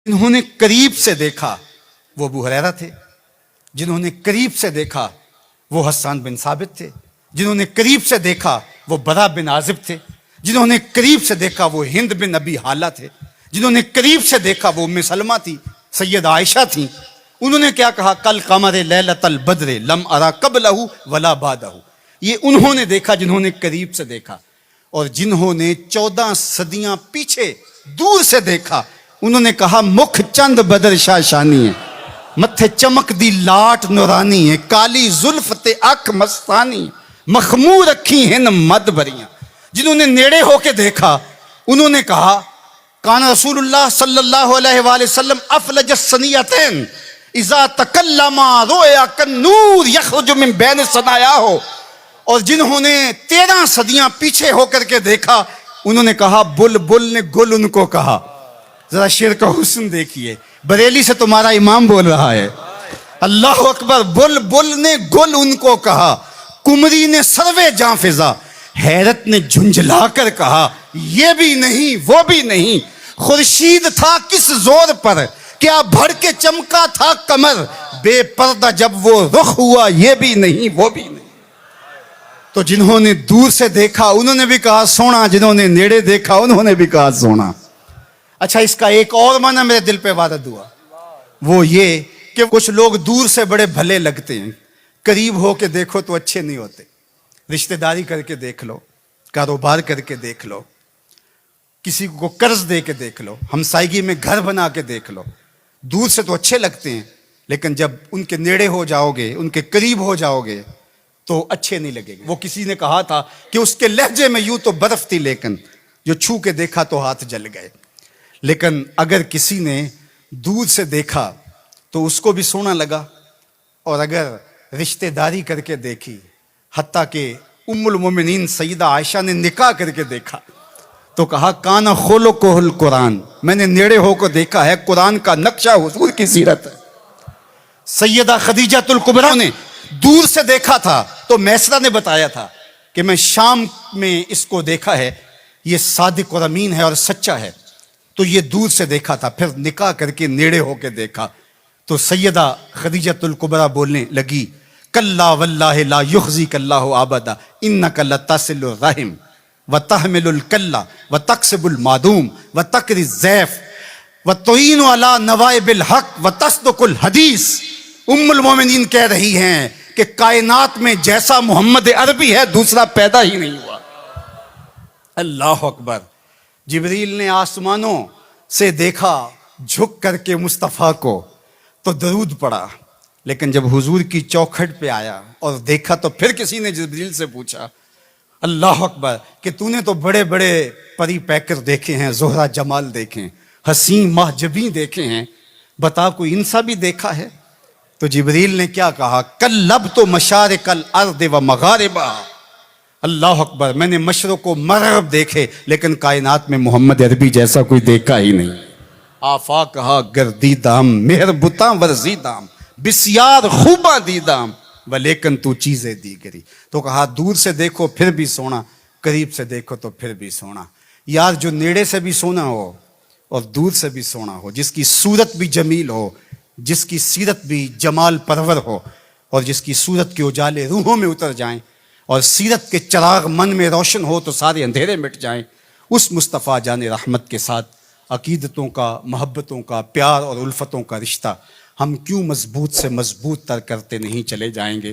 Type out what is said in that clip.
جنہوں نے قریب سے دیکھا وہ ابو ہریرہ تھے، جنہوں نے قریب سے دیکھا وہ حسان بن ثابت تھے، جنہوں نے قریب سے دیکھا وہ برا بن عازب تھے، جنہوں نے قریب سے دیکھا وہ ہند بن ابی حالہ تھے، جنہوں نے قریب سے دیکھا وہ ام سلمہ تھی، سید عائشہ تھیں۔ انہوں نے کیا کہا؟ کل قمر لیلۃ البدر لم ارا قبلہ ولا بعدہ۔ یہ انہوں نے دیکھا جنہوں نے قریب سے دیکھا، اور جنہوں نے 14 صدیاں پیچھے دور سے دیکھا انہوں نے کہا مکھ چند بدر شاہ شانی ہے، متھے چمک دی لاٹ نورانی ہے، کالی زلف تے اکھ مستانی، مخمور رکھی ہیں مد بریاں۔ جنہوں نے نیڑے ہو کے دیکھا انہوں نے کہا کان رسول اللہ صلی اللہ علیہ وآلہ وسلم افلج السنیتین اذا تکلم رؤیا کالنور یخرج من بین ثنایاہ۔ اور جنہوں نے 13 صدیاں پیچھے ہو کر کے دیکھا انہوں نے کہا بلبل نے گل ان کو کہا۔ ذرا شعر کا حسن دیکھیے، بریلی سے تمہارا امام بول رہا ہے، اللہ اکبر۔ بلبل نے گل ان کو کہا، کمری نے سروے جاں فضا، حیرت نے جھنجھلا کر کہا یہ بھی نہیں وہ بھی نہیں، خورشید تھا کس زور پر، کیا بھڑ کے چمکا تھا کمر، بے پردہ جب وہ رخ ہوا یہ بھی نہیں وہ بھی نہیں۔ تو جنہوں نے دور سے دیکھا انہوں نے بھی کہا سونا، جنہوں نے نیڑے دیکھا انہوں نے بھی کہا سونا۔ اچھا، اس کا ایک اور معنی میرے دل پہ وارد ہوا، وہ یہ کہ کچھ لوگ دور سے بڑے بھلے لگتے ہیں، قریب ہو کے دیکھو تو اچھے نہیں ہوتے۔ رشتہ داری کر کے دیکھ لو، کاروبار کر کے دیکھ لو، کسی کو قرض دے کے دیکھ لو، ہمسائیگی میں گھر بنا کے دیکھ لو، دور سے تو اچھے لگتے ہیں لیکن جب ان کے نیڑے ہو جاؤ گے، ان کے قریب ہو جاؤ گے تو اچھے نہیں لگے گے۔ وہ کسی نے کہا تھا کہ اس کے لہجے میں یوں تو برف تھی لیکن جو چھو کے دیکھا تو ہاتھ جل گئے۔ لیکن اگر کسی نے دور سے دیکھا تو اس کو بھی سونا لگا، اور اگر رشتہ داری کر کے دیکھی، حتیٰ کہ ام المومنین سیدہ عائشہ نے نکاح کر کے دیکھا تو کہا کانا خلقہ القرآن، میں نے نیڑے ہو کو دیکھا ہے، قرآن کا نقشہ حضور کی سیرت ہے۔ سیدہ خدیجہ الکبریٰ نے دور سے دیکھا تھا تو میسرہ نے بتایا تھا کہ میں شام میں اس کو دیکھا ہے، یہ صادق اور امین ہے اور سچا ہے، تو یہ دور سے دیکھا تھا، پھر نکاح کر کے نیڑے ہو کے دیکھا تو سیدہ خدیجہ الکبریٰ بولنے لگی کلا واللہ لا یخزیک اللہ ابدا انک لتصل الرحم وتحمل الکلہ وتکسب المعدوم وتقری الضیف وتعین علی نوائب الحق وتصدق الحدیث۔ ام المومنین کہہ رہی ہیں کہ کائنات میں جیسا محمد عربی ہے دوسرا پیدا ہی نہیں ہوا۔ اللہ اکبر۔ جبریل نے آسمانوں سے دیکھا جھک کر کے مصطفیٰ کو تو درود پڑا، لیکن جب حضور کی چوکھٹ پہ آیا اور دیکھا تو پھر کسی نے جبریل سے پوچھا اللہ اکبر کہ تو نے تو بڑے بڑے پری پیکر دیکھے ہیں، زہرہ جمال دیکھے ہیں، حسین محجبین دیکھے ہیں، بتا کوئی ان سا بھی دیکھا ہے؟ تو جبریل نے کیا کہا کلبت مشارق الارض و مغاربہ۔ اللہ اکبر، میں نے مشرق و مغرب دیکھے لیکن کائنات میں محمد عربی جیسا کوئی دیکھا ہی نہیں۔ آفاق کہا گردیدام مہر بتاں ورزیدام بسیار خوباں دیدام ولیکن تو چیزیں دیگری۔ تو کہا دور سے دیکھو پھر بھی سونا، قریب سے دیکھو تو پھر بھی سونا۔ یار جو نیڑے سے بھی سونا ہو اور دور سے بھی سونا ہو، جس کی صورت بھی جمیل ہو، جس کی سیرت بھی جمال پرور ہو، اور جس کی صورت کے اجالے روحوں میں اتر جائیں اور سیرت کے چراغ من میں روشن ہو تو سارے اندھیرے مٹ جائیں، اس مصطفیٰ جان رحمت کے ساتھ عقیدتوں کا، محبتوں کا، پیار اور الفتوں کا رشتہ ہم کیوں مضبوط سے مضبوط تر کرتے نہیں چلے جائیں گے؟